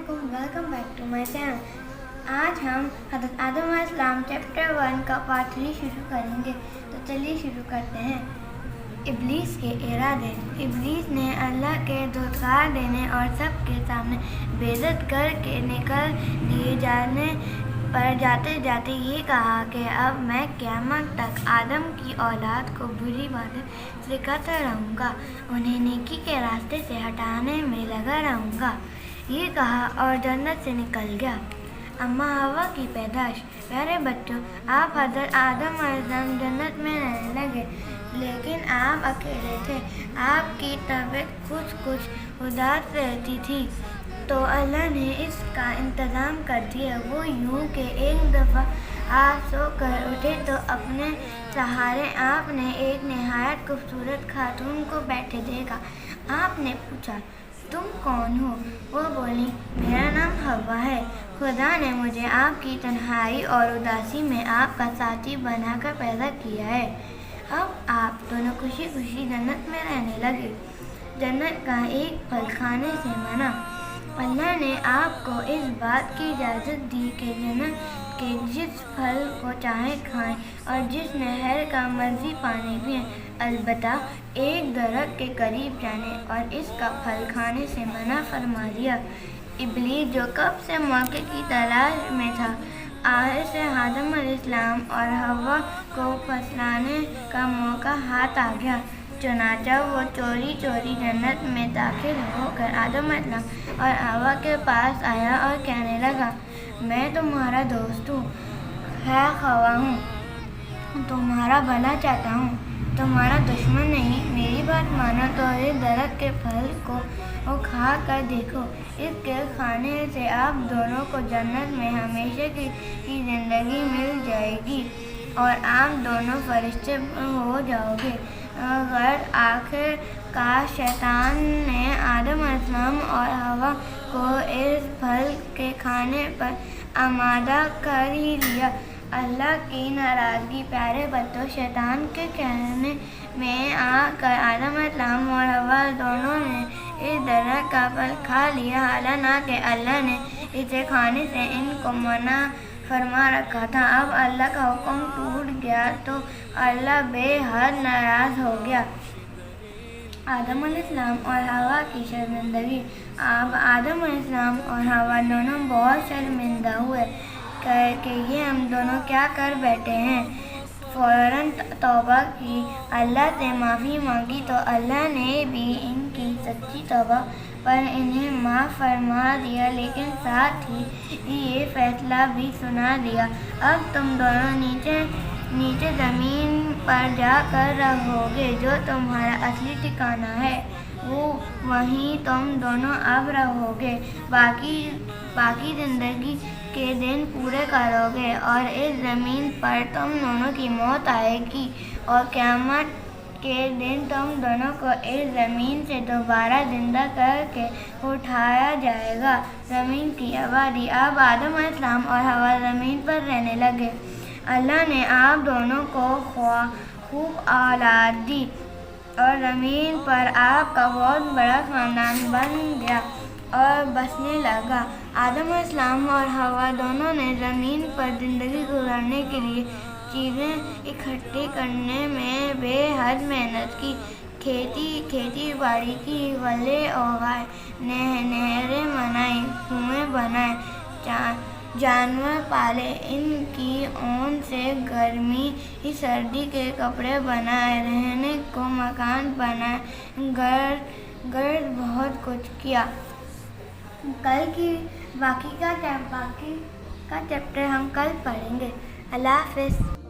अस्सलामुअलैकुम, welcome back to my channel. आज हम हज़रत आदम अलैहिस्सलाम चैप्टर 1 का पार्ट 3 शुरू करेंगे। तो चलिए शुरू करते हैं। इब्लीस के इरादे। इब्लीस ने अल्लाह के धुतकार देने और सबके सामने बेइज्जत करके निकल दिए जाने पर जाते जाते ये कहा कि अब मैं क़यामत तक आदम की औलाद को बुरी बातें सिखाता रहूँगा, उन्हें नेकी के रास्ते से हटाने में लगा रहूँगा। ये कहा और जन्नत से निकल गया। अम्मा हवा की पैदाश। प्यारे बच्चों, आप हज़रत आदम अलैहिस्सलाम जन्नत में रहने लगे, लेकिन आप अकेले थे। आपकी तबीयत कुछ उदास रहती थी, तो अल्लाह ने इसका इंतज़ाम कर दिया। वो यूँ कि एक दफ़ा आप सो कर उठे तो अपने सहारे आपने एक नहायत खूबसूरत खातून को बैठे देखा। आपने पूछा, तुम कौन हो? वो बोली, मेरा नाम हवा है। खुदा ने मुझे आपकी तन्हाई और उदासी में आपका साथी बनाकर पैदा किया है। अब आप दोनों खुशी खुशी जन्नत में रहने लगे। जन्नत का एक फल खाने से मना। अल्लाह ने आपको इस बात की इजाज़त दी कि जन्नत के जिस फल को चाहे खाएं और जिस नहर का मर्जी पानी पिएं, अलबत्ता एक दरख्त के करीब जाने और इसका फल खाने से मना फरमा दिया। इब्लीस जो कब से मौके की तलाश में था, आज से आदम अलैहिस्सलाम और हव्वा को फंसाने का मौका हाथ आ गया। चुनांचे वो चोरी चोरी जन्नत में दाखिल होकर आदम अलैहिस्सलाम और हव्वा के पास आया और कहने लगा, मैं तुम्हारा दोस्त हूँ, है ख्वाह हूँ, तुम्हारा भला चाहता हूँ, तुम्हारा दुश्मन नहीं। मेरी बात मानो तो इस दरख्त के फल को खा कर देखो। इसके खाने से आप दोनों को जन्नत में हमेशा की ज़िंदगी मिल जाएगी और आप दोनों फरिश्ते हो जाओगे। अगर आखिर का शैतान ने आदम अलैहिस्सलाम और हव्वा को इस फल के खाने पर आमादा कर ही लिया। अल्लाह की नाराज़गी। प्यारे बच्चों, शैतान के कहने में आकर आदम अलैहिस्सलाम और हव्वा दोनों ने इस दरख्त का फल खा लिया, हालांकि अल्लाह ने इसे खाने से इनको मना फरमा रखा था। अब अल्लाह का हुक्म टूट गया तो अल्लाह बेहद नाराज़ हो गया। आदम अलैहिस्सलाम और हव्वा की शर्मिंदगी। अब आदम अलैहिस्सलाम और हव्वा दोनों बहुत शर्मिंदा हुए कि ये हम दोनों क्या कर बैठे हैं। फ़ौरन तौबा की, अल्लाह से माफ़ी मांगी तो अल्लाह ने भी इनकी सच्ची तौबा पर इन्हें माफ़ फरमा दिया, लेकिन साथ ही ये फैसला भी सुना दिया, अब तुम दोनों नीचे ज़मीन पर जाकर रहोगे। जो तुम्हारा असली ठिकाना है वो वहीं तुम दोनों अब रहोगे। बाकी ज़िंदगी के दिन पूरे करोगे और इस ज़मीन पर तुम दोनों की मौत आएगी और क़यामत के दिन तुम दोनों को इस ज़मीन से दोबारा ज़िंदा करके उठाया जाएगा। ज़मीन की आबादी। अब आदम अलैहिस्सलाम और हव्वा ज़मीन पर रहने लगे। अल्लाह ने आप दोनों को खूब औलाद दी और ज़मीन पर आपका बहुत बड़ा ख़ानदान बन गया और बसने लगा। आदम अलैहिस्सलाम और हव्वा दोनों ने ज़मीन पर ज़िंदगी गुजारने के लिए चीज़ें इकट्ठी करने में बेहद मेहनत की। खेती बाड़ी की, फले उगाए, नहरें बनाई, कुएं बनाए, जानवर पाले, इनकी ऊन से गर्मी सर्दी के कपड़े बनाए, रहने को मकान बनाए, गर्द बहुत कुछ किया। कल की बाकी का चैप्टर हम कल पढ़ेंगे। अल्लाह हाफ़िज़।